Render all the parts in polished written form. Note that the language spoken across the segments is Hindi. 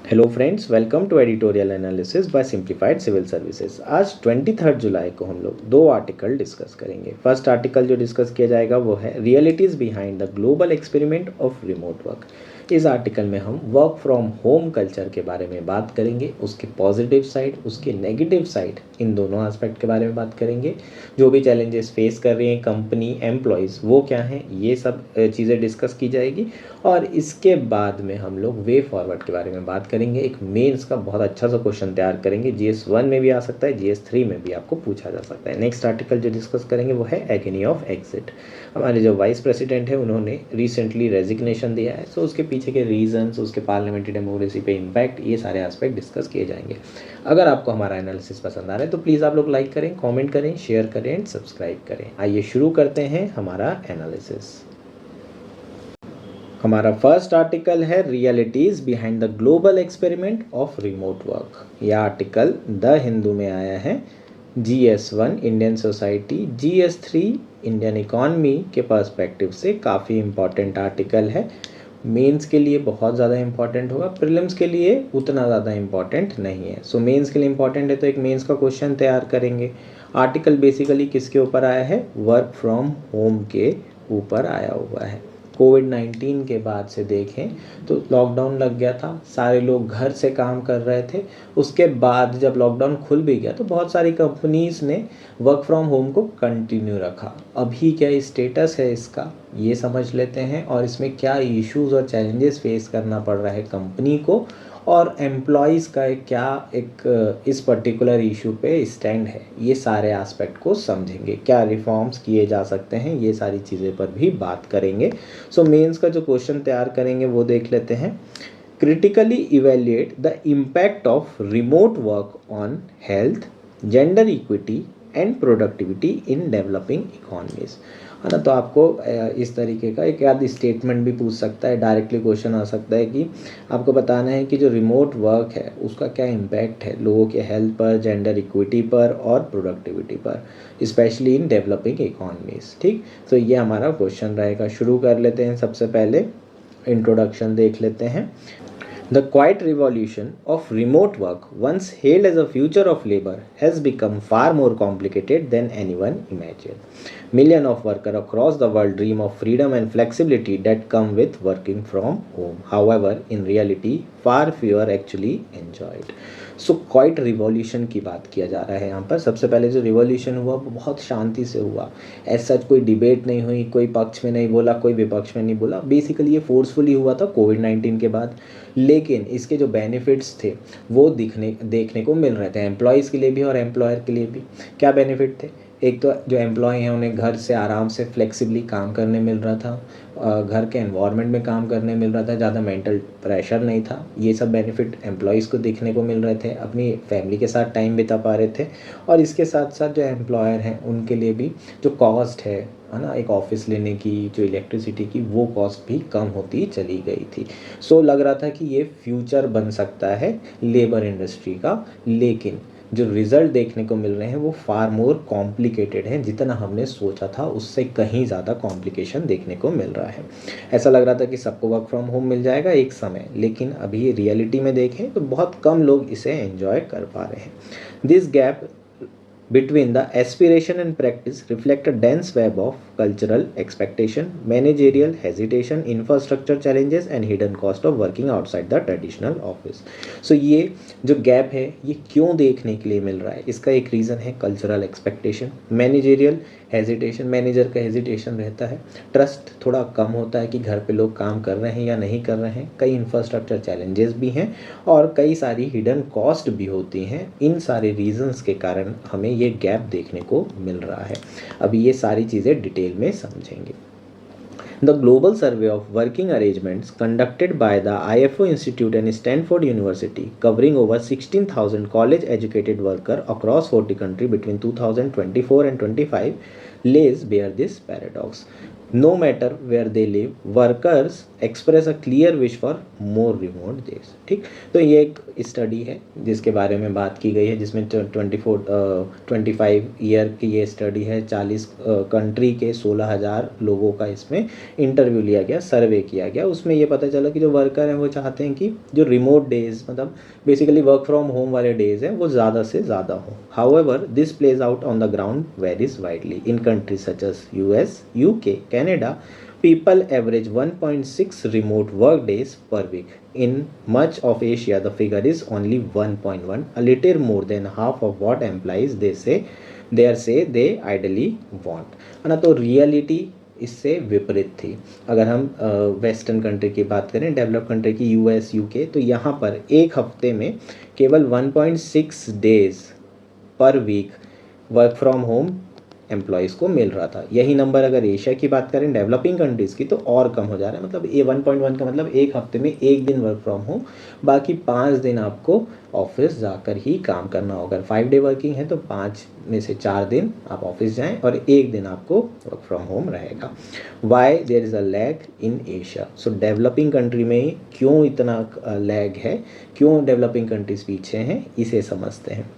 Hello friends, welcome to editorial analysis by Simplified Civil Services. आज 23 जुलाई को हम लोग दो आर्टिकल डिस्कस करेंगे। फर्स्ट आर्टिकल जो डिस्कस किया जाएगा वो है realities behind the global experiment of remote work. इस आर्टिकल में हम वर्क फ्रॉम होम कल्चर के बारे में बात करेंगे, उसके पॉजिटिव साइड, उसके नेगेटिव साइड, इन दोनों एस्पेक्ट के बारे में बात करेंगे। जो भी चैलेंजेस फेस कर रही हैं कंपनी एम्प्लॉयज़ वो क्या हैं, ये सब चीज़ें डिस्कस की जाएगी। और इसके बाद में हम लोग वे फॉरवर्ड के बारे में बात करेंगे। एक मेंस का बहुत अच्छा सा क्वेश्चन तैयार करेंगे, GS1 में भी आ सकता है, GS3 में भी आपको पूछा जा सकता है। नेक्स्ट आर्टिकल जो डिस्कस करेंगे वो है एगनी ऑफ एग्जिट। हमारे जो वाइस प्रेसिडेंट है उन्होंने रिसेंटली रेजिग्नेशन दिया है, सो उसके पीछे के रीजंस, उसके पार्लियामेंट्री डेमोक्रेसी पे इम्पैक्ट, ये सारे एस्पेक्ट डिस्कस किए जाएंगे। अगर आपको हमारा एनालिसिस पसंद आ रहा है तो प्लीज़ आप लोग लाइक करें, कॉमेंट करें, शेयर करें एंड सब्सक्राइब करें। आइए शुरू करते हैं हमारा एनालिसिस। हमारा फर्स्ट आर्टिकल है realities behind the global experiment of remote work. यह आर्टिकल द हिंदू में आया है। GS1 Indian society, GS3 Indian economy के पर्सपेक्टिव से काफ़ी इम्पॉर्टेंट आर्टिकल है। मेंस के लिए बहुत ज़्यादा इम्पॉर्टेंट होगा, प्रीलिम्स के लिए उतना ज़्यादा इम्पॉर्टेंट नहीं है। सो मेंस के लिए इम्पॉर्टेंट है तो एक मेंस का क्वेश्चन तैयार करेंगे। आर्टिकल बेसिकली किसके ऊपर आया है? वर्क फ्रॉम होम के ऊपर आया हुआ है। कोविड-19 के बाद से देखें तो लॉकडाउन लग गया था, सारे लोग घर से काम कर रहे थे। उसके बाद जब लॉकडाउन खुल भी गया तो बहुत सारी कंपनीज़ ने वर्क फ्रॉम होम को कंटिन्यू रखा। अभी क्या स्टेटस है इसका, ये समझ लेते हैं, और इसमें क्या इश्यूज़ और चैलेंजेस फेस करना पड़ रहा है कंपनी को, और एम्प्लॉयज़ का क्या एक इस पर्टिकुलर इशू पे स्टैंड है। ये सारे एस्पेक्ट को समझेंगे, क्या रिफॉर्म्स किए जा सकते हैं, ये सारी चीज़ें पर भी बात करेंगे। सो मेंस का जो क्वेश्चन तैयार करेंगे वो देख लेते हैं। Critically evaluate the impact of remote work on health, gender equity and productivity in developing economies, है ना। तो आपको इस तरीके का एक याद स्टेटमेंट भी पूछ सकता है, डायरेक्टली क्वेश्चन आ सकता है कि आपको बताना है कि जो रिमोट वर्क है उसका क्या इम्पैक्ट है लोगों के हेल्थ पर, जेंडर इक्विटी पर और प्रोडक्टिविटी पर, स्पेशली इन डेवलपिंग इकोनॉमीज। ठीक, तो ये हमारा क्वेश्चन रहेगा। शुरू कर लेते हैं। सबसे पहले इंट्रोडक्शन देख लेते हैं। The quiet revolution of remote work, once hailed as a future of labor, has become far more complicated than anyone imagined. Millions of workers across the world dream of freedom and flexibility that come with working from home. However, in reality, far fewer actually enjoy it. So quite revolution की बात किया जा रहा है यहाँ पर। सबसे पहले जो रिवॉल्यूशन हुआ वो बहुत शांति से हुआ। ऐसा कोई डिबेट नहीं हुई, कोई पक्ष में नहीं बोला, कोई विपक्ष में नहीं बोला। बेसिकली ये फोर्सफुली हुआ था कोविड-19 के बाद, लेकिन इसके जो बेनिफिट्स थे वो देखने को मिल रहे थे, एम्प्लॉयज़ के लिए भी और एम्प्लॉयर के लिए भी। क्या बेनिफिट थे? एक तो जो एम्प्लॉय हैं उन्हें घर से आराम से फ्लेक्सिबली काम करने मिल रहा था, घर के एनवायरनमेंट में काम करने मिल रहा था, ज़्यादा मेंटल प्रेशर नहीं था। ये सब बेनिफिट एम्प्लॉयज़ को देखने को मिल रहे थे, अपनी फैमिली के साथ टाइम बिता पा रहे थे। और इसके साथ साथ जो एम्प्लॉयर हैं उनके लिए भी जो कॉस्ट है ना, एक ऑफिस लेने की, जो इलेक्ट्रिसिटी की, वो कॉस्ट भी कम होती चली गई थी। सो लग रहा था कि ये फ्यूचर बन सकता है लेबर इंडस्ट्री का, लेकिन जो रिज़ल्ट देखने को मिल रहे हैं वो फार मोर कॉम्प्लिकेटेड हैं। जितना हमने सोचा था उससे कहीं ज़्यादा कॉम्प्लिकेशन देखने को मिल रहा है। ऐसा लग रहा था कि सबको वर्क फ्रॉम होम मिल जाएगा एक समय, लेकिन अभी रियलिटी में देखें तो बहुत कम लोग इसे एंजॉय कर पा रहे हैं। This gap between the aspiration and practice reflect a dense web of cultural expectation, managerial hesitation, infrastructure challenges and hidden cost of working outside the traditional office. So ये जो गैप है ये क्यों देखने के लिए मिल रहा है? इसका एक रीज़न है cultural expectation, managerial hesitation, manager का हेजिटेशन रहता है, ट्रस्ट थोड़ा कम होता है कि घर पे लोग काम कर रहे हैं या नहीं कर रहे हैं, कई इंफ्रास्ट्रक्चर चैलेंजेस भी हैं और कई सारी हिडन कॉस्ट भी होती हैं। इन सारे रीजंस के कारण हमें ये गैप देखने को मिल रहा है। अभी ये सारी चीज़ें डिटेल में समझेंगे। The global survey of working arrangements conducted by the IFO Institute and Stanford University, covering over 16,000 college-educated workers across 40 countries between 2024 and 25, lays bare this paradox. No matter where they live, workers express a clear wish for more remote days. ठीक, तो ये एक स्टडी है जिसके बारे में बात की गई है, जिसमें 25 ईयर की ये स्टडी है। 40 कंट्री के 16,000 लोगों का इसमें इंटरव्यू लिया गया, सर्वे किया गया। उसमें ये पता चला कि जो वर्कर हैं वो चाहते हैं कि जो रिमोट डेज, मतलब बेसिकली वर्क फ्रॉम होम वाले डेज हैं, वो ज़्यादा से ज़्यादा हों। However this plays out on the ground varies widely in countries such as US, UK, Canada. People average 1.6 remote work days per week. In much of Asia, the figure is only 1.1, a little more than half of what employees they ideally want. है ना, तो रियलिटी इससे विपरीत थी। अगर हम वेस्टर्न कंट्री की बात करें, डेवलप कंट्री की, US, UK, तो यहाँ पर एक हफ्ते में केवल 1.6 days per week work from home employees को मिल रहा था। यही नंबर अगर एशिया की बात करें, डेवलपिंग कंट्रीज़ की, तो और कम हो जा रहा है। मतलब ये 1.1 का मतलब एक हफ्ते में एक दिन वर्क फ्रॉम होम, बाकी 5 दिन आपको ऑफिस जाकर ही काम करना होगा। 5 डे वर्किंग है तो 5 में से 4 दिन आप ऑफिस जाएं और एक दिन आपको वर्क फ्रॉम होम रहेगा। Why there is a lag in Asia? So developing country में क्यों इतना लैग है, क्यों डेवलपिंग कंट्रीज पीछे हैं, इसे समझते हैं।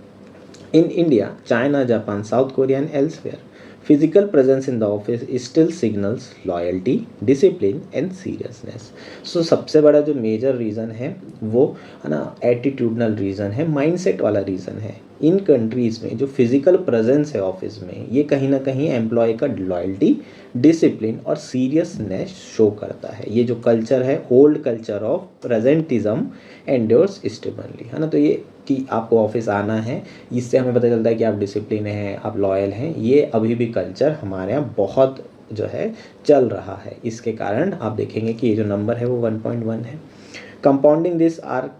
In India, China, Japan, South Korea and elsewhere, physical presence in the office still signals loyalty, discipline and seriousness. So सबसे बड़ा जो मेजर रीज़न है वो है ना एटीट्यूडनल रीज़न है, माइंडसेट वाला रीज़न है। इन कंट्रीज़ में जो फिजिकल प्रेजेंस है ऑफिस में, ये कहीं ना कहीं एम्प्लॉय का लॉयल्टी, डिसिप्लिन और सीरियसनेस शो करता है। ये जो कल्चर है, ओल्ड कल्चर ऑफ प्रेजेंटिज्म एंड्योर्स स्टेबनली, है ना। तो ये कि आपको ऑफिस आना है, इससे हमें पता चलता है कि आप डिसिप्लिन हैं, आप लॉयल हैं। ये अभी भी कल्चर हमारे यहाँ बहुत जो है चल रहा है। इसके कारण आप देखेंगे कि ये जो नंबर है वो 1.1 है। Compounding this are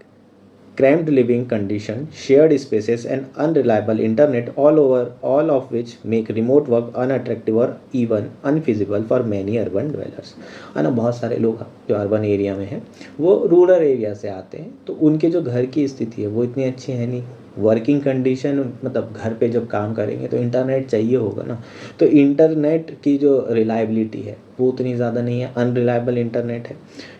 cramped living condition, shared spaces and unreliable internet all of which make remote work unattractive or even unfeasible for many urban dwellers। है ना, बहुत सारे लोग जो अर्बन एरिया में हैं वो रूरल एरिया से आते हैं, तो उनके जो घर की स्थिति है वो इतनी अच्छी है नहीं। वर्किंग कंडीशन, मतलब घर पे जब काम करेंगे तो इंटरनेट चाहिए होगा ना, तो इंटरनेट की जो रिलायबिलिटी है वो उतनी ज़्यादा नहीं है, अनरिलायबल इंटरनेट है।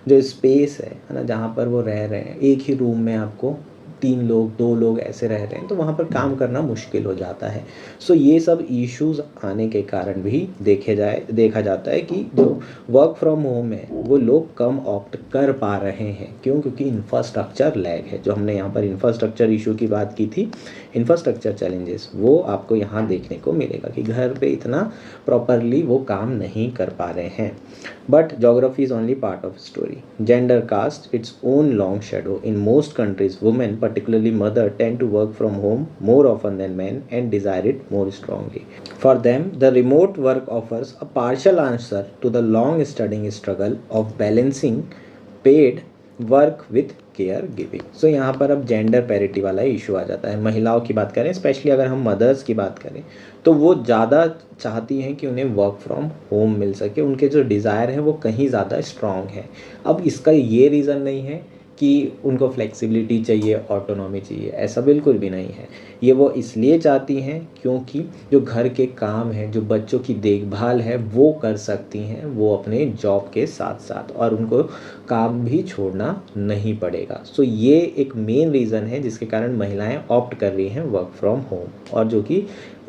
जो स्पेस है ना, जहाँ पर वो रह रहे हैं, एक ही रूम में आपको 3 लोग 2 लोग ऐसे रह रहे हैं, तो वहाँ पर काम करना मुश्किल हो जाता है। सो ये सब इश्यूज आने के कारण भी देखा जाता है कि जो वर्क फ्रॉम होम है वो लोग कम ऑप्ट कर पा रहे हैं। क्यों? क्योंकि इंफ्रास्ट्रक्चर लैग है। जो हमने यहाँ पर इंफ्रास्ट्रक्चर इशू की बात की थी, इंफ्रास्ट्रक्चर चैलेंजेस, वो आपको यहाँ देखने को मिलेगा कि घर पे इतना प्रॉपरली वो काम नहीं कर पा रहे हैं। But geography is only part of the story. Gender casts its own long shadow. In most countries, women, particularly mothers, tend to work from home more often than men and desire it more strongly. For them, the remote work offers a partial answer to the long standing struggle of balancing paid work with caregiving. So यहाँ पर अब जेंडर पैरिटी वाला इशू आ जाता है। महिलाओं की बात करें, स्पेशली अगर हम मदर्स की बात करें, तो वो ज़्यादा चाहती हैं कि उन्हें वर्क फ्रॉम होम मिल सके। उनके जो डिज़ायर हैं वो कहीं ज़्यादा स्ट्रॉन्ग है। अब इसका ये रीज़न नहीं है कि उनको फ्लेक्सिबिलिटी चाहिए, ऑटोनॉमी चाहिए, ऐसा बिल्कुल भी नहीं है। ये वो इसलिए चाहती हैं क्योंकि जो घर के काम हैं, जो बच्चों की देखभाल है, वो कर सकती हैं वो अपने जॉब के साथ साथ, और उनको काम भी छोड़ना नहीं पड़ेगा। सो ये एक मेन रीज़न है जिसके कारण महिलाएं ऑप्ट कर रही हैं वर्क फ्रॉम होम, और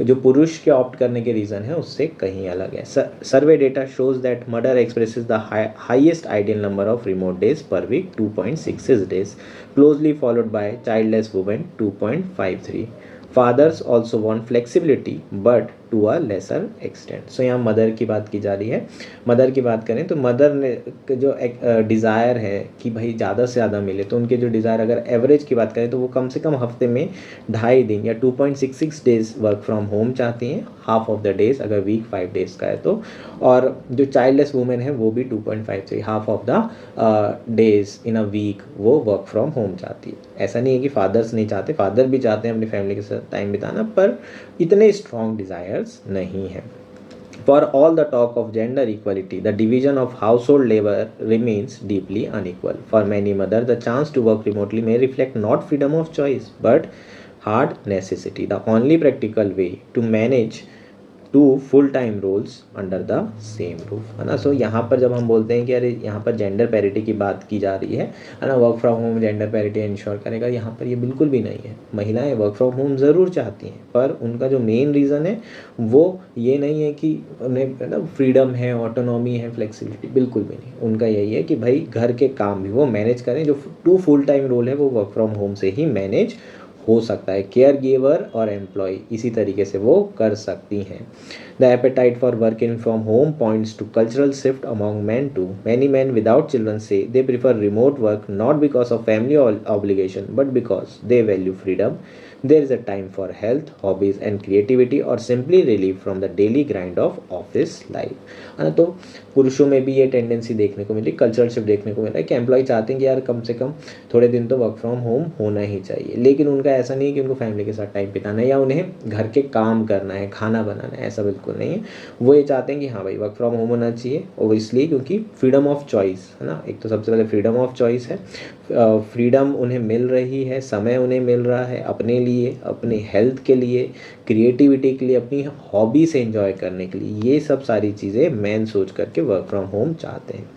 जो पुरुष के ऑप्ट करने के रीज़न है उससे कहीं अलग है। Survey data shows that mother expresses the highest ideal number of remote days per week 2.66 days, closely followed by childless women 2.53. Fathers also want flexibility but to a lesser extent. So यहाँ मदर की बात की जा रही है। मदर की बात करें तो मदर ने जो एक डिज़ायर है कि भाई ज़्यादा से ज़्यादा मिले, तो उनके जो डिज़ायर, अगर एवरेज की बात करें तो वो कम से कम हफ्ते में 2.5 दिन या 2.66 डेज वर्क फ्रॉम होम चाहती हैं, हाफ ऑफ द डेज अगर वीक 5 डेज़ का है तो। और जो चाइल्डलेस वुमेन है वो भी 2.53, half of the days in a week वो वर्क फ्रॉम होम चाहती है। ऐसा नहीं है कि फादर्स नहीं चाहते, फादर भी चाहते हैं अपनी फैमिली के साथ टाइम बिताना, पर इतने स्ट्रॉन्ग डिज़ायर्स नहीं है। For all the talk of gender equality, the division of household labor remains deeply unequal. For many mothers, the chance to work remotely may reflect not freedom of choice, but hard necessity. The only practical way to manage two full time roles under the same roof, है ना। सो यहाँ पर जब हम बोलते हैं कि अरे यहाँ पर जेंडर पैरिटी की बात की जा रही है ना, work from home gender parity ensure करेगा, यहाँ पर ये बिल्कुल भी नहीं है। महिलाएं वर्क फ्रॉम होम ज़रूर चाहती हैं, पर उनका जो मेन रीज़न है वो ये नहीं है कि उन्हें ना फ्रीडम है, ऑटोनॉमी है, फ्लेक्सिबिलिटी, बिल्कुल भी नहीं। उनका यही है कि भाई घर के काम भी वो मैनेज करें, जो टू फुल टाइम रोल है वो वर्क फ्रॉम होम से ही मैनेज हो सकता है। केयर गिवर और एम्प्लॉय इसी तरीके से वो कर सकती हैं। The appetite for working from home points to cultural shift among man too. Many man without children say they prefer remote work not because of family obligation but because they value freedom. There is a time for health, hobbies and creativity or simply relief from the daily grind of office life, है ना। तो पुरुषों में भी ये टेंडेंसी देखने को मिली, कल्चरल शिफ्ट देखने को मिला है कि एम्प्लॉय चाहते हैं कि यार कम से कम थोड़े दिन तो वर्क फ्रॉम होम होना ही चाहिए, लेकिन उनका ऐसा नहीं है कि उनको फैमिली के साथ टाइम बिताना है या उन्हें घर के काम करना है, खाना बनाना है, ऐसा बिल्कुल नहीं है। वो ये चाहते हैं कि हाँ भाई वर्क फ्रॉम होम होना चाहिए, और इसलिए क्योंकि फ्रीडम ऑफ चॉइस, है ना। एक तो सबसे पहले फ्रीडम ऑफ चॉइस है, फ्रीडम उन्हें मिल रही है, समय उन्हें मिल रहा है अपने लिए, अपनी हेल्थ के लिए, क्रिएटिविटी के लिए, अपनी हॉबी से एंजॉय करने के लिए। ये सब सारी चीज़ें मैन सोच करके वर्क फ्रॉम होम चाहते हैं।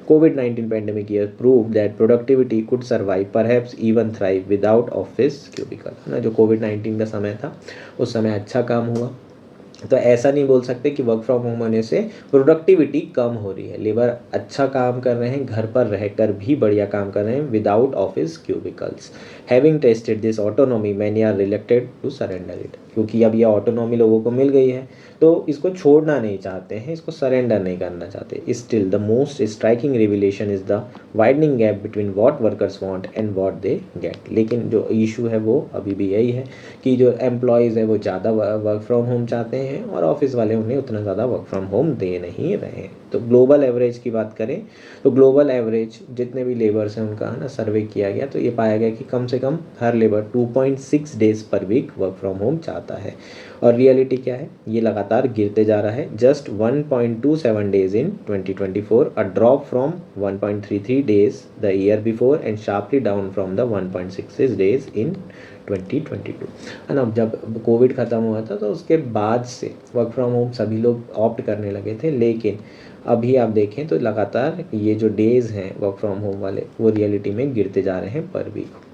कोविड-19 pandemic year prove that productivity could survive perhaps even thrive without office cubicle, है ना। जो कोविड-19 का समय था उस समय अच्छा काम हुआ, तो ऐसा नहीं बोल सकते कि वर्क फ्रॉम होम होने से प्रोडक्टिविटी कम हो रही है। लेबर अच्छा काम कर रहे हैं, घर पर रहकर भी बढ़िया काम कर रहे हैं without office cubicles. Having tested this autonomy many are reluctant to surrender it, क्योंकि अब ये ऑटोनॉमी लोगों को मिल गई है तो इसको छोड़ना नहीं चाहते हैं, इसको सरेंडर नहीं करना चाहते। Still the most striking revelation is the widening gap between what workers want and what they get. लेकिन जो इशू है वो अभी भी यही है कि जो एम्प्लॉयज़ है वो ज़्यादा वर्क फ्रॉम होम चाहते हैं और ऑफिस वाले उन्हें उतना ज़्यादा वर्क फ्रॉम होम दे नहीं रहे हैं। तो ग्लोबल एवरेज की बात करें तो ग्लोबल एवरेज जितने भी लेबर्स हैं उनका, है ना, सर्वे किया गया तो ये पाया गया कि कम से कम हर labour 2.6 days per week work from home चाहता है। और रियलिटी क्या है, ये लगातार गिरते जा रहा है। Just 1.27 days in 2024, a drop from 1.33 days the year before and sharply down from the 1.66 days in 2022, है ना। जब कोविड ख़त्म हुआ था तो उसके बाद से वर्क फ्रॉम होम सभी लोग ऑप्ट करने लगे थे, लेकिन अभी आप देखें तो लगातार ये जो डेज़ हैं वर्क फ्रॉम होम वाले वो रियलिटी में गिरते जा रहे हैं per week.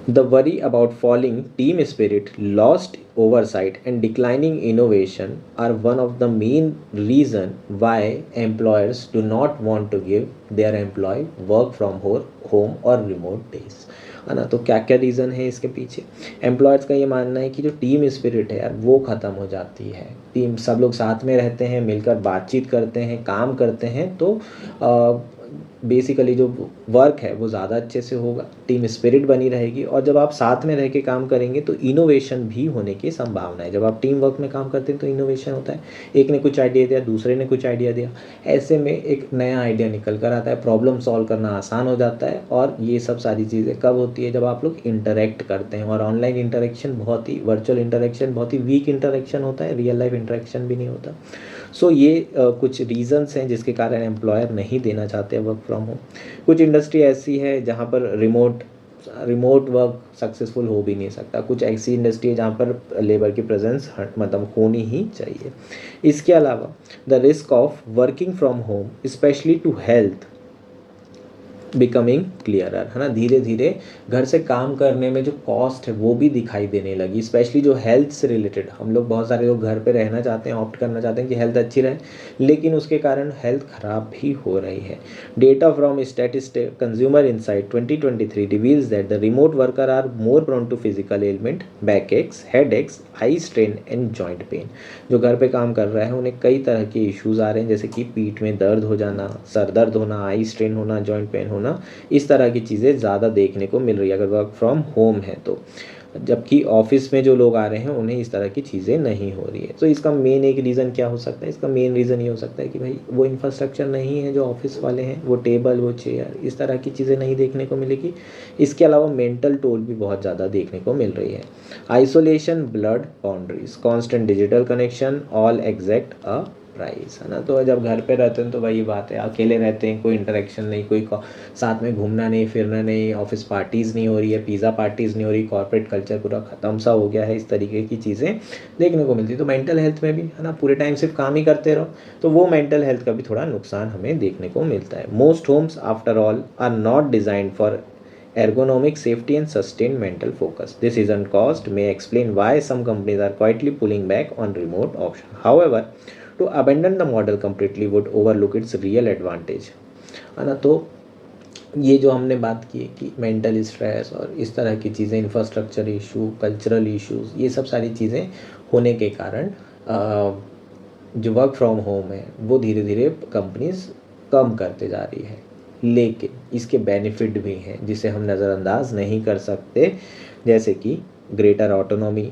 The worry about falling team spirit, lost oversight, and declining innovation are one of the main reason why employers do not want to give their employee work from home or remote days, है ना। तो क्या क्या रीज़न है इसके पीछे। एम्प्लॉयर्स का ये मानना है कि जो टीम स्पिरिट है यार वो ख़त्म हो जाती है। टीम सब लोग साथ में रहते हैं, मिलकर बातचीत करते हैं, काम करते हैं, तो बेसिकली जो वर्क है वो ज़्यादा अच्छे से होगा, टीम स्पिरिट बनी रहेगी। और जब आप साथ में रह के काम करेंगे तो इनोवेशन भी होने की संभावना है। जब आप टीम वर्क में काम करते हैं तो इनोवेशन होता है, एक ने कुछ आइडिया दिया, दूसरे ने कुछ आइडिया दिया, ऐसे में एक नया आइडिया निकल कर आता है, प्रॉब्लम सॉल्व करना आसान हो जाता है। और ये सब सारी चीज़ें कब होती है, जब आप लोग इंटरेक्ट करते हैं। और ऑनलाइन इंटरेक्शन बहुत ही, वर्चुअल इंटरेक्शन बहुत ही वीक इंटरेक्शन होता है, रियल लाइफ इंटरेक्शन भी नहीं होता। सो ये कुछ रीजंस हैं जिसके कारण एम्प्लॉयर नहीं देना चाहते वर्क फ्रॉम होम। कुछ इंडस्ट्री ऐसी है जहाँ पर रिमोट वर्क सक्सेसफुल हो भी नहीं सकता। कुछ ऐसी इंडस्ट्री है जहाँ पर लेबर की प्रेजेंस मतलब होनी ही चाहिए। इसके अलावा the risk of working from home especially to health becoming clearer, है ना। धीरे धीरे घर से काम करने में जो कॉस्ट है वो भी दिखाई देने लगी, स्पेशली जो हेल्थ से रिलेटेड। हम लोग बहुत सारे लोग घर पे रहना चाहते हैं, ऑप्ट करना चाहते हैं कि हेल्थ अच्छी रहे, लेकिन उसके कारण हेल्थ ख़राब भी हो रही है। Data from statistic consumer insight 2023 reveals that the remote worker are more prone to physical ailment, back aches, head aches, eye strain and joint pain. जो घर पे काम कर रहा है उन्हें कई तरह के इश्यूज़ आ रहे हैं, जैसे कि पीठ में दर्द हो जाना, सर दर्द होना, आई स्ट्रेन होना, जॉइंट पेन होना, इस तरह की चीज़ें ज़्यादा देखने को मिल रही है अगर वर्क फ्रॉम होम है तो। जबकि ऑफिस में जो लोग आ रहे हैं उन्हें इस तरह की चीज़ें नहीं हो रही है। तो इसका मेन एक रीज़न क्या हो सकता है, इसका मेन रीज़न ये हो सकता है कि भाई वो इंफ्रास्ट्रक्चर नहीं है जो ऑफिस वाले हैं, वो टेबल, वो चेयर, इस तरह की चीज़ें नहीं देखने को मिलेगी। इसके अलावा मेंटल टोल भी बहुत ज़्यादा देखने को मिल रही है। Isolation, blood boundaries, constant digital connection all exact a price, है ना। तो जब घर पे रहते हैं तो वही बात है, अकेले रहते हैं, कोई इंटरेक्शन नहीं, कोई साथ में घूमना नहीं, फिरना नहीं, ऑफिस पार्टीज़ नहीं हो रही है, पिज़्ज़ा पार्टीज़ नहीं हो रही, कॉर्पोरेट कल्चर पूरा ख़त्म सा हो गया है, इस तरीके की चीज़ें देखने को मिलती। तो मेंटल हेल्थ में भी, है ना, पूरे टाइम सिर्फ काम ही करते रहो तो वो मेंटल हेल्थ का भी थोड़ा नुकसान हमें देखने को मिलता है। Most homes after all are not designed for ergonomic safety and sustained mental focus. This isn't cost may explain why some companies are quietly pulling back on remote option. However, to abandon the model completely would overlook its real advantage, है ना। तो ये जो हमने बात की कि मेंटल स्ट्रेस और इस तरह की चीज़ें, इंफ्रास्ट्रक्चर इशू, कल्चरल इश्यूज, ये सब सारी चीज़ें होने के कारण जो वर्क फ्रॉम होम है वो धीरे धीरे कंपनीज कम करते जा रही है। लेकिन इसके बेनिफिट भी हैं जिसे हम नज़रअंदाज नहीं कर सकते, जैसे कि greater autonomy,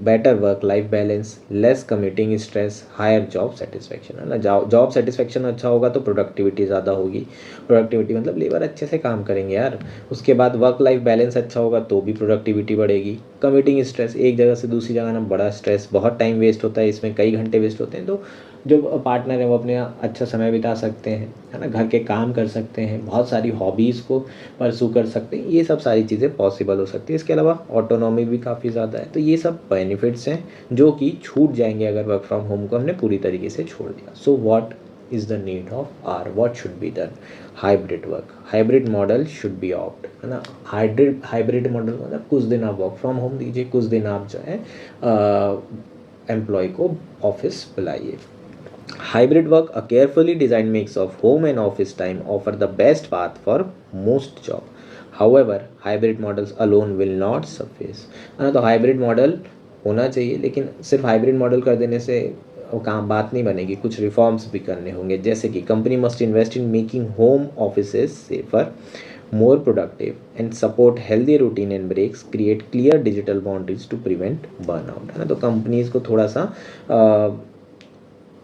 better work life balance, less commuting stress, higher job satisfaction, है ना। जॉब सेटिस्फेक्शन अच्छा होगा तो प्रोडक्टिविटी ज़्यादा होगी, प्रोडक्टिविटी मतलब लेबर अच्छे से काम करेंगे यार। उसके बाद वर्क लाइफ बैलेंस अच्छा होगा तो भी प्रोडक्टिविटी बढ़ेगी। कम्यूटिंग स्ट्रेस, एक जगह से दूसरी जगह ना बड़ा स्ट्रेस, बहुत टाइम वेस्ट होता है, इसमें कई घंटे वेस्ट होते हैं। तो जो पार्टनर है वो अपने अच्छा समय बिता सकते हैं, है ना, घर के काम कर सकते हैं, बहुत सारी हॉबीज़ को परसू कर सकते हैं, ये सब सारी चीज़ें पॉसिबल हो सकती है। इसके अलावा ऑटोनॉमी भी काफ़ी ज़्यादा है। तो ये सब बेनिफिट्स हैं जो कि छूट जाएंगे अगर वर्क फ्रॉम होम को हमने पूरी तरीके से छोड़ दिया। So what is the need of hour, what should be done? Hybrid work, hybrid model should be opt, है ना। हाइब्रिड मॉडल मतलब कुछ दिन आप वर्क फ्रॉम होम दीजिए, कुछ दिन आप जो है एम्प्लॉय को ऑफिस बुलाइए। Hybrid work, a carefully designed mix of home and office time, offer the best path for most job. However, hybrid models alone will not suffice. हाँ, तो हाइब्रिड मॉडल होना चाहिए, लेकिन सिर्फ हाइब्रिड मॉडल कर देने से वो काम बात नहीं बनेगी, कुछ रिफॉर्म्स भी करने होंगे। जैसे कि company must invest in making home offices safer, more productive and support healthy routine and breaks, create clear digital boundaries to prevent burnout, है ना। तो कंपनीज को थोड़ा सा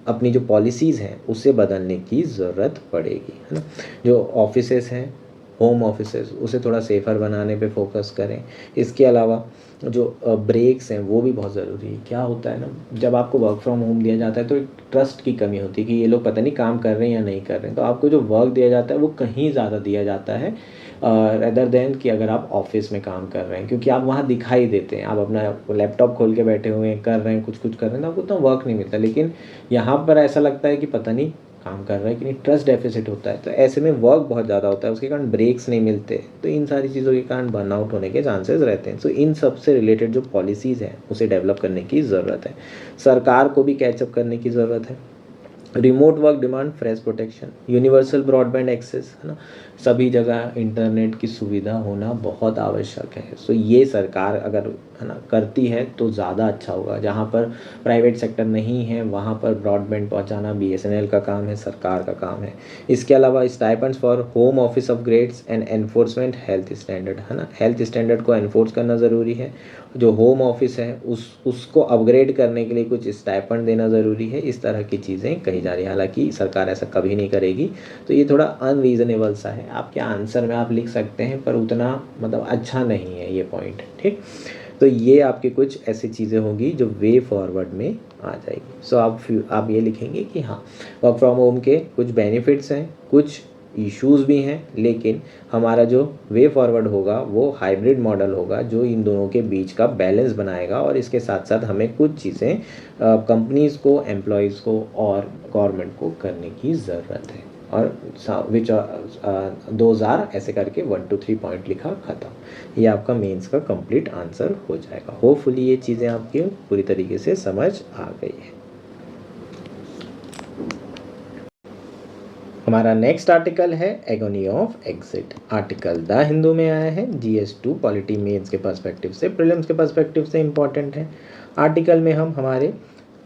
अपनी जो पॉलिसीज़ हैं उसे बदलने की ज़रूरत पड़ेगी, है ना। जो ऑफिसेस हैं, होम ऑफिसेस, उसे थोड़ा सेफ़र बनाने पे फोकस करें। इसके अलावा जो ब्रेक्स हैं वो भी बहुत ज़रूरी है। क्या होता है ना, जब आपको वर्क फ्रॉम होम दिया जाता है तो एक ट्रस्ट की कमी होती है कि ये लोग पता नहीं काम कर रहे हैं या नहीं कर रहे हैं। तो आपको जो वर्क दिया जाता है वो कहीं ज़्यादा दिया जाता है रेदर देन कि अगर आप ऑफिस में काम कर रहे हैं, क्योंकि आप वहाँ दिखाई देते हैं, आप अपना लैपटॉप खोल के बैठे हुए हैं, कर रहे हैं, कुछ कर रहे हैं, तो आपको उतना वर्क नहीं मिलता। लेकिन यहाँ पर ऐसा लगता है कि पता नहीं काम कर रहा है कि नहीं, ट्रस्ट डेफिसिट होता है। तो ऐसे में वर्क बहुत ज़्यादा होता है, उसके कारण ब्रेक्स नहीं मिलते, तो इन सारी चीज़ों के कारण बर्नआउट होने के चांसेस रहते हैं। सो इन सब से रिलेटेड जो पॉलिसीज़ हैं उसे डेवलप करने की ज़रूरत है। सरकार को भी कैचअप करने की ज़रूरत है। Remote work demand fresh protection, universal broadband access, है ना, सभी जगह इंटरनेट की सुविधा होना बहुत आवश्यक है। सो ये सरकार अगर, है ना, करती है तो ज़्यादा अच्छा होगा। जहाँ पर प्राइवेट सेक्टर नहीं है वहाँ पर ब्रॉडबैंड पहुँचाना BSNL का काम है, सरकार का काम है। इसके अलावा stipends for home office upgrades and enforcement health standard, है ना, हेल्थ स्टैंडर्ड को एनफोर्स करना ज़रूरी है। जो होम ऑफिस है उसको अपग्रेड करने के लिए कुछ स्टाइपेंड देना ज़रूरी है। इस तरह की चीज़ें कही जा रही है, हालांकि सरकार ऐसा कभी नहीं करेगी। तो ये थोड़ा अनरीज़नेबल सा है, आपके आंसर में आप लिख सकते हैं पर उतना मतलब अच्छा नहीं है ये पॉइंट, ठीक। तो ये आपके कुछ ऐसी चीज़ें होंगी जो वे फॉरवर्ड में आ जाएगी। सो आप ये लिखेंगे कि हाँ, वर्क फ्रॉम होम के कुछ बेनिफिट्स हैं, कुछ इश्यूज़ भी हैं, लेकिन हमारा जो वे फॉरवर्ड होगा वो हाइब्रिड मॉडल होगा जो इन दोनों के बीच का बैलेंस बनाएगा। और इसके साथ साथ हमें कुछ चीज़ें कंपनीज़ को, एम्प्लॉयज़ को और गवर्नमेंट को करने की ज़रूरत है। और विच दोज आर, ऐसे करके 1 2 3 पॉइंट लिखा, ख़त्म। ये आपका मेंस का कंप्लीट आंसर हो जाएगा। होपफुली ये चीज़ें आपकी पूरी तरीके से समझ आ गई है। हमारा नेक्स्ट आर्टिकल है agony of exit. Article the Hindu में आया है, GS2 पॉलिटी मेंस के पर्सपेक्टिव से, प्रीलिम्स के पर्सपेक्टिव से इम्पॉर्टेंट है। आर्टिकल में हम हमारे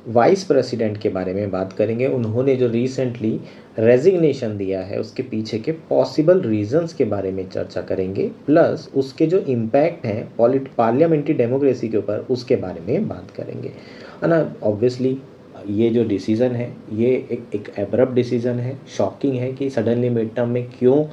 वाइस प्रेसिडेंट के बारे में बात करेंगे। उन्होंने जो रिसेंटली रेजिग्नेशन दिया है उसके पीछे के पॉसिबल रीजंस के बारे में चर्चा करेंगे, प्लस उसके जो इम्पैक्ट हैं पार्लियामेंट्री डेमोक्रेसी के ऊपर उसके बारे में बात करेंगे, है ना। ऑब्वियसली ये जो डिसीज़न है ये एक एब्रप्ट डिसीज़न है, शॉकिंग है कि सडनली मिड टर्म में क्यों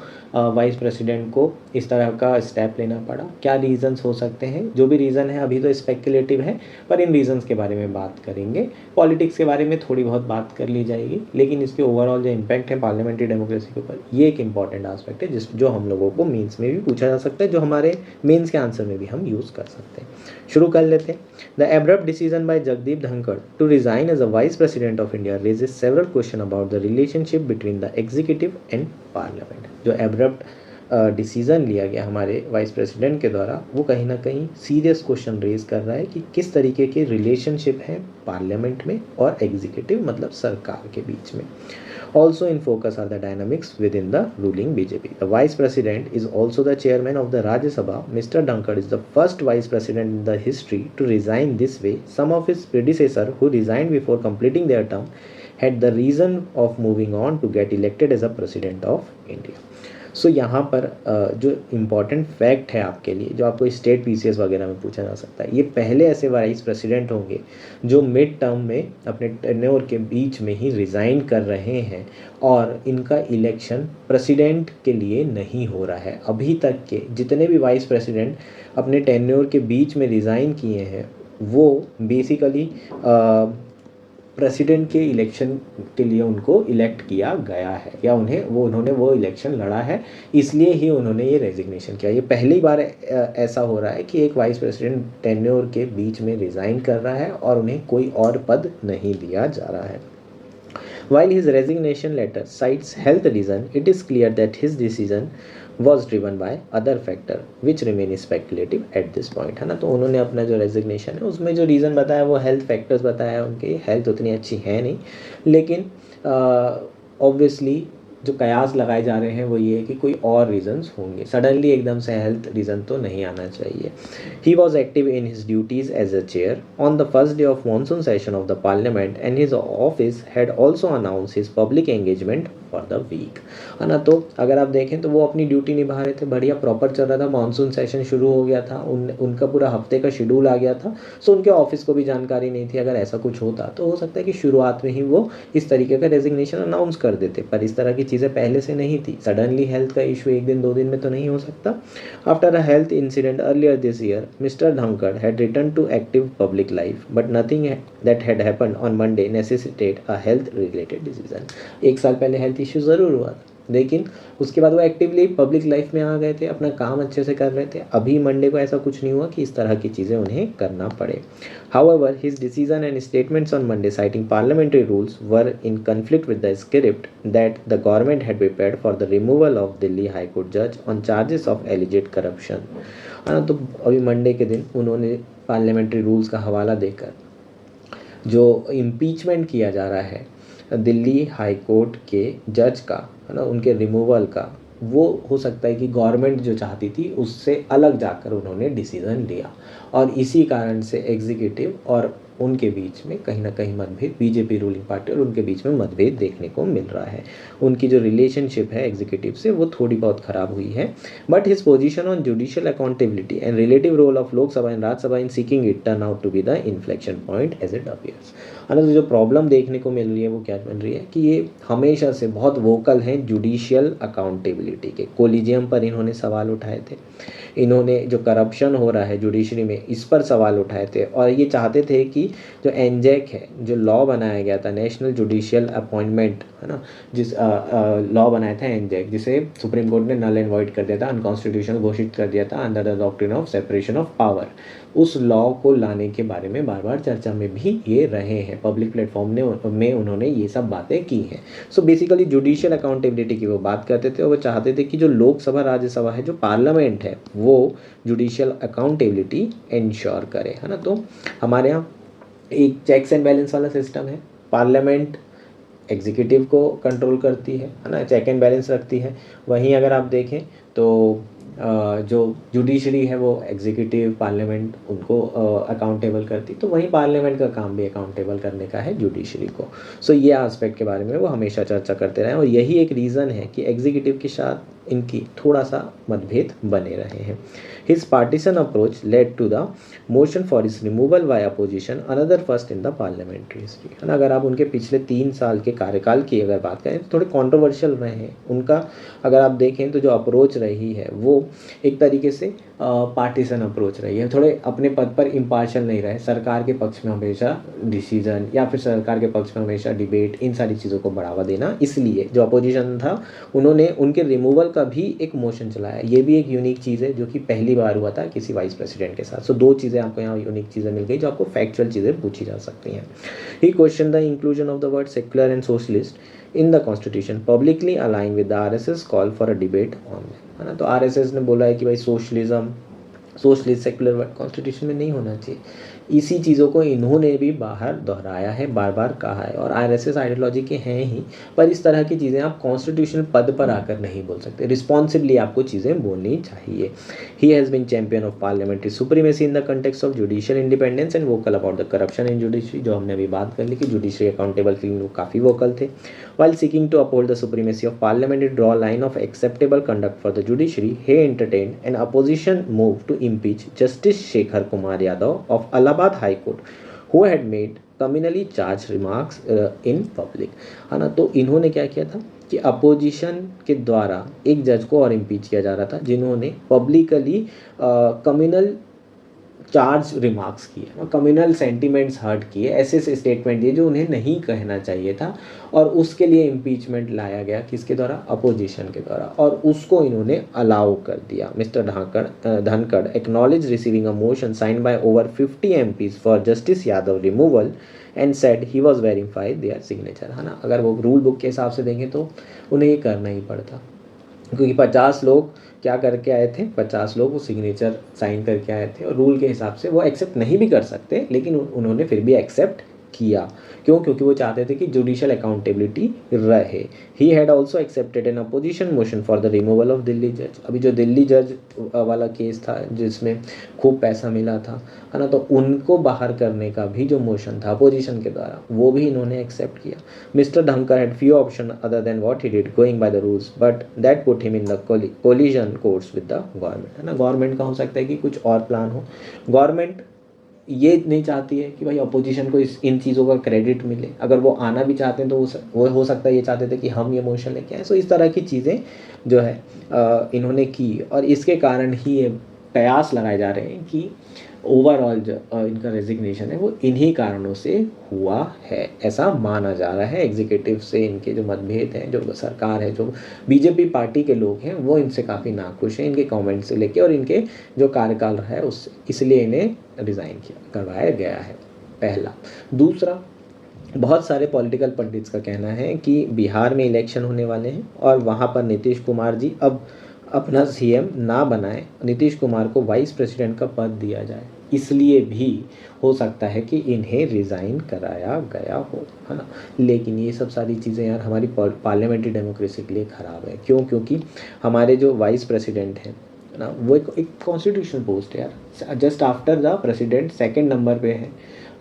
वाइस प्रेसिडेंट को इस तरह का स्टेप लेना पड़ा, क्या रीज़न्स हो सकते हैं। जो भी रीज़न है अभी तो स्पेकुलेटिव है, पर इन रीज़न्स के बारे में बात करेंगे। पॉलिटिक्स के बारे में थोड़ी बहुत बात कर ली जाएगी, लेकिन इसके ओवरऑल जो इम्पैक्ट है पार्लियामेंट्री डेमोक्रेसी के ऊपर, ये एक इंपॉर्टेंट आस्पेक्ट है जो हम लोगों को मेंस में भी पूछा जा सकता है, जो हमारे मेंस के आंसर में भी हम यूज़ कर सकते हैं। शुरू कर लेते हैं। The abrupt decision by Jagdeep Dhankhar to resign as a vice president of India raises several question about the relationship between the executive and parliament. जो एब्रप्ट डिसीज़न लिया गया हमारे वाइस प्रेसिडेंट के द्वारा, वो कहीं ना कहीं सीरियस क्वेश्चन रेज कर रहा है कि किस तरीके के रिलेशनशिप है पार्लियामेंट में और एग्जीक्यूटिव मतलब सरकार के बीच में। Also in focus are the dynamics within the ruling BJP. The Vice President is also the chairman of the Rajya Sabha. Mr. Dhankad is the first Vice President in the history to resign this way. Some of his predecessors who resigned before completing their term had the reason of moving on to get elected as a President of India. सो यहाँ पर जो इम्पॉर्टेंट फैक्ट है आपके लिए, जो आपको स्टेट पीसीएस वगैरह में पूछा जा सकता है, ये पहले ऐसे वाइस प्रेसिडेंट होंगे जो मिड टर्म में अपने टेन्योर के बीच में ही रिज़ाइन कर रहे हैं और इनका इलेक्शन प्रेसिडेंट के लिए नहीं हो रहा है। अभी तक के जितने भी वाइस प्रेसिडेंट अपने टेन्योर के बीच में रिज़ाइन किए हैं वो बेसिकली प्रेसिडेंट के इलेक्शन के लिए उनको इलेक्ट किया गया है, या उन्होंने वो इलेक्शन लड़ा है, इसलिए ही उन्होंने ये रेजिग्नेशन किया। ये पहली बार ऐसा हो रहा है कि एक वाइस प्रेसिडेंट टेन्योर के बीच में रिज़ाइन कर रहा है और उन्हें कोई और पद नहीं दिया जा रहा है। While his resignation letter cites health reason, it is clear that his decision was driven by other factor which remain speculative at this point, है ना। तो उन्होंने अपना जो रेजिग्नेशन है उसमें जो रीज़न बताया वो हेल्थ फैक्टर्स बताया, उनकी हेल्थ उतनी अच्छी है नहीं, लेकिन ऑब्वियसली जो कयास लगाए जा रहे हैं वो ये है कि कोई और रीजंस होंगे, सडनली एकदम से हेल्थ रीज़न तो नहीं आना चाहिए। He was active in his duties as a chair on the first day of monsoon session of the parliament and his office had also announce his public engagement for the week, है ना। तो अगर आप देखें तो वो अपनी ड्यूटी निभा रहे थे, बढ़िया प्रॉपर चल रहा था, मानसून सेशन शुरू हो गया था, उनका पूरा हफ्ते का शेड्यूल आ गया था। सो उनके ऑफिस को भी जानकारी नहीं थी। अगर ऐसा कुछ होता तो हो सकता है कि शुरुआत में ही वो इस तरीके का रेजिग्नेशन अनाउंस कर देते, पर इस तरह की चीज़ें पहले से नहीं थी। सडनली हेल्थ का इशू एक दिन दो दिन में तो नहीं हो सकता। After a health incident earlier this year, mister Dhankhar had return to active public life but nothing that had happened on Monday necessitated a health related decision. एक साल पहले हेल्थ इशू ज़रूर हुआ था, लेकिन उसके बाद वो एक्टिवली पब्लिक लाइफ में आ गए थे, अपना काम अच्छे से कर रहे थे। अभी मंडे को ऐसा कुछ नहीं हुआ कि इस तरह की चीज़ें उन्हें करना पड़े। However, his decision and statements on Monday citing parliamentary rules were in conflict with the script that the government had prepared for the removal of Delhi High Court judge on charges of alleged corruption। तो अभी मंडे के दिन उन्होंने पार्लियामेंट्री रूल्स का हवाला देकर जो इम्पीचमेंट किया जा रहा है दिल्ली हाई कोर्ट के जज का, है ना, उनके रिमूवल का, वो हो सकता है कि गवर्नमेंट जो चाहती थी उससे अलग जाकर उन्होंने डिसीज़न लिया और इसी कारण से एग्जीक्यूटिव और उनके बीच में कहीं ना कहीं मतभेद, बीजेपी रूलिंग पार्टी और उनके बीच में मतभेद देखने को मिल रहा है। उनकी जो रिलेशनशिप है एग्जीक्यूटिव से वो थोड़ी बहुत ख़राब हुई है। But his position on judicial accountability and relative role of Lok Sabha and Rajya Sabha in seeking it turn out to be the inflection point as it appears. तो जो प्रॉब्लम देखने को मिल रही है वो क्या मिल रही है कि ये हमेशा से बहुत वोकल हैं जुडिशियल अकाउंटेबिलिटी के। कोलिजियम पर इन्होंने सवाल उठाए थे, इन्होंने जो करप्शन हो रहा है जुडिशरी में इस पर सवाल उठाए थे और ये चाहते थे कि जो एनजेक है, जो लॉ बनाया गया था नेशनल जुडिशियल अपॉइंटमेंट, है ना, जिस लॉ बनाया था एनजेक, जिसे सुप्रीम कोर्ट ने नल एंड वॉइड कर दिया था, अनकॉन्स्टिट्यूशनल घोषित कर दिया था under the doctrine of separation of power, उस लॉ को लाने के बारे में बार बार चर्चा में भी ये रहे हैं। पब्लिक प्लेटफॉर्म में उन्होंने ये सब बातें की हैं। सो बेसिकली जुडिशियल अकाउंटेबिलिटी की वो बात करते थे और वो चाहते थे कि जो लोकसभा राज्यसभा है, जो पार्लियामेंट है, वो जुडिशियल अकाउंटेबिलिटी इंश्योर करे, है ना। तो हमारे यहाँ एक चेक्स एंड बैलेंस वाला सिस्टम है। पार्लियामेंट एग्जीक्यूटिव को कंट्रोल करती है ना, चेक एंड बैलेंस रखती है। वहीं अगर आप देखें तो जो जुडिशरी है वो एग्जीक्यूटिव पार्लियामेंट उनको अकाउंटेबल करती, तो वहीं पार्लियामेंट का काम भी अकाउंटेबल करने का है जुडिशरी को। सो ये एस्पेक्ट के बारे में वो हमेशा चर्चा करते रहे और यही एक रीज़न है कि एग्जीक्यूटिव के साथ इनकी थोड़ा सा मतभेद बने रहे हैं। His partisan approach led to the motion for his removal by opposition another first in the parliamentary history, है ना। अगर आप उनके पिछले 3 साल के कार्यकाल की अगर बात करें तो थोड़े कंट्रोवर्शियल रहे हैं। उनका अगर आप देखें तो जो अप्रोच रही है वो एक तरीके से पार्टीशन अप्रोच रही है। थोड़े अपने पद पर इम्पार्शियल नहीं रहे, सरकार के पक्ष में हमेशा डिसीजन या फिर सरकार के पक्ष में हमेशा डिबेट, इन सारी चीज़ों को बढ़ावा देना। इसलिए जो अपोजिशन था उन्होंने उनके रिमूवल का भी एक मोशन चलाया। ये भी एक यूनिक चीज़ है जो कि पहली बार हुआ था किसी वाइस प्रेसिडेंट के साथ। सो 2 चीज़ें आपको यहाँ यूनिक चीज़ें मिल गई जो आपको फैक्चुअल चीज़ें पूछी जा सकती हैं। He question the inclusion of the word secular and socialist in the constitution publicly align with the RSS call for a debate on, है ना। तो आरएसएस ने बोला है कि भाई सोशलिस्ट सेक्युलर वर्ड कॉन्स्टिट्यूशन में नहीं होना चाहिए। इसी चीज़ों को इन्होंने भी बाहर दोहराया है, बार बार कहा है। और आरएसएस आइडियोलॉजी के हैं ही, पर इस तरह की चीज़ें आप कॉन्स्टिट्यूशनल पद पर आकर नहीं बोल सकते। रिस्पॉन्सिबली आपको चीज़ें बोलनी चाहिए। He has been champion of parliamentary supremacy in the context of judicial independence and vocal about the corruption in judiciary, जो हमने अभी बात कर ली कि जुडिशरी अकाउंटेबल के लिए वो काफ़ी वोकल थे। While seeking to uphold the supremacy of parliament and draw a line of acceptable conduct for the judiciary, he entertained an opposition move to impeach Justice Shekhar Kumar Yadav of Allahabad High Court, who had made communally charged remarks in public, है ना। तो इन्होंने क्या किया था कि अपोजिशन के द्वारा एक जज को और इम्पीच किया जा रहा था जिन्होंने पब्लिकली कम्युनल चार्ज रिमार्क्स किए, कम्युनल सेंटिमेंट्स हर्ट किए, ऐसे स्टेटमेंट दिए जो उन्हें नहीं कहना चाहिए था। और उसके लिए इम्पीचमेंट लाया गया किसके द्वारा, अपोजिशन के द्वारा, और उसको इन्होंने अलाउ कर दिया। Mister Dhankhar acknowledge receiving a motion signed by over 50 MPs for justice Yadav removal and said he was verified there signature, है ना। अगर वो रूल बुक के हिसाब से देंगे तो उन्हें ये करना ही पड़ता, क्योंकि 50 लोग क्या करके आए थे, 50 लोग वो सिग्नेचर साइन करके आए थे। और रूल के हिसाब से वो एक्सेप्ट नहीं भी कर सकते, लेकिन उन्होंने फिर भी एक्सेप्ट किया। क्यों? क्योंकि वो चाहते थे कि जुडिशियल अकाउंटेबिलिटी रहे। He had also accepted an opposition motion for the removal of Delhi जज। अभी जो दिल्ली जज वाला केस था जिसमें खूब पैसा मिला था, है ना, तो उनको बाहर करने का भी जो मोशन था अपोजिशन के द्वारा, वो भी इन्होंने एक्सेप्ट किया। Mister Dhankhar had few option other than what he did going by the rules, but that put him in the collision course with the government, है ना। गवर्नमेंट का हो सकता है कि कुछ और प्लान हो। गवर्नमेंट ये नहीं चाहती है कि भाई अपोजिशन को इन चीज़ों का क्रेडिट मिले। अगर वो आना भी चाहते हैं तो वो हो सकता है ये चाहते थे कि हम ये मोशन लेके आए। सो इस तरह की चीज़ें जो है इन्होंने की, और इसके कारण ही ये कयास लगाए जा रहे हैं कि ओवरऑल जो इनका रेजिग्नेशन है वो इन्हीं कारणों से हुआ है, ऐसा माना जा रहा है। एग्जीक्यूटिव से इनके जो मतभेद हैं, जो सरकार है, जो बीजेपी पार्टी के लोग हैं, वो इनसे काफ़ी नाखुश हैं इनके कमेंट से लेके और इनके जो कार्यकाल रहा है उससे, इसलिए इन्हें रिज़ाइन करवाया गया है, पहला। दूसरा, बहुत सारे पॉलिटिकल पंडित्स का कहना है कि बिहार में इलेक्शन होने वाले हैं और वहाँ पर नीतीश कुमार जी अब अपना सीएम ना बनाए, नीतीश कुमार को वाइस प्रेसिडेंट का पद दिया जाए, इसलिए भी हो सकता है कि इन्हें रिज़ाइन कराया गया हो, है ना। लेकिन ये सब सारी चीज़ें यार हमारी पार्लियामेंट्री डेमोक्रेसी के लिए ख़राब है। क्यों? क्योंकि हमारे जो वाइस प्रेसिडेंट हैं ना, वो एक कॉन्स्टिट्यूशनल पोस्ट है यार, just after the president 2nd number पे है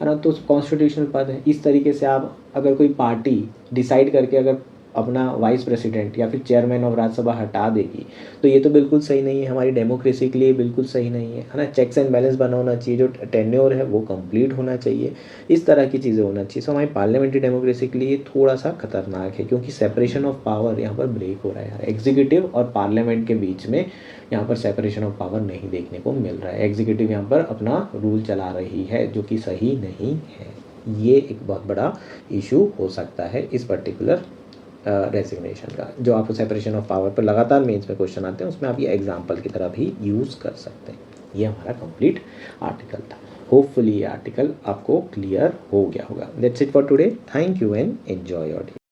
ना। तो कॉन्स्टिट्यूशनल पद है। इस तरीके से आप अगर कोई पार्टी डिसाइड करके अगर अपना वाइस प्रेसिडेंट या फिर चेयरमैन ऑफ राज्यसभा हटा देगी तो ये तो बिल्कुल सही नहीं है, हमारी डेमोक्रेसी के लिए बिल्कुल सही नहीं है, है ना। चेक्स एंड बैलेंस बना होना चाहिए, जो टेन्योर है वो कंप्लीट होना चाहिए, इस तरह की चीज़ें होना चाहिए। सो हमारी पार्लियामेंट्री डेमोक्रेसी के लिए थोड़ा सा खतरनाक है, क्योंकि सेपरेशन ऑफ पावर यहाँ पर ब्रेक हो रहा है। एग्जीक्यूटिव और पार्लियामेंट के बीच में यहाँ पर सेपरेशन ऑफ पावर नहीं देखने को मिल रहा है। एग्जीक्यूटिव यहाँ पर अपना रूल चला रही है, जो कि सही नहीं है। ये एक बहुत बड़ा इशू हो सकता है इस पर्टिकुलर रेजिग्नेशन का, जो आपको सेपरेशन ऑफ पावर पर लगातार मेंस में क्वेश्चन आते हैं, उसमें आप ये एग्जाम्पल की तरह भी यूज़ कर सकते हैं। ये हमारा कंप्लीट आर्टिकल था। होपफुली ये आर्टिकल आपको क्लियर हो गया होगा। That's it for today. Thank you and enjoy your day.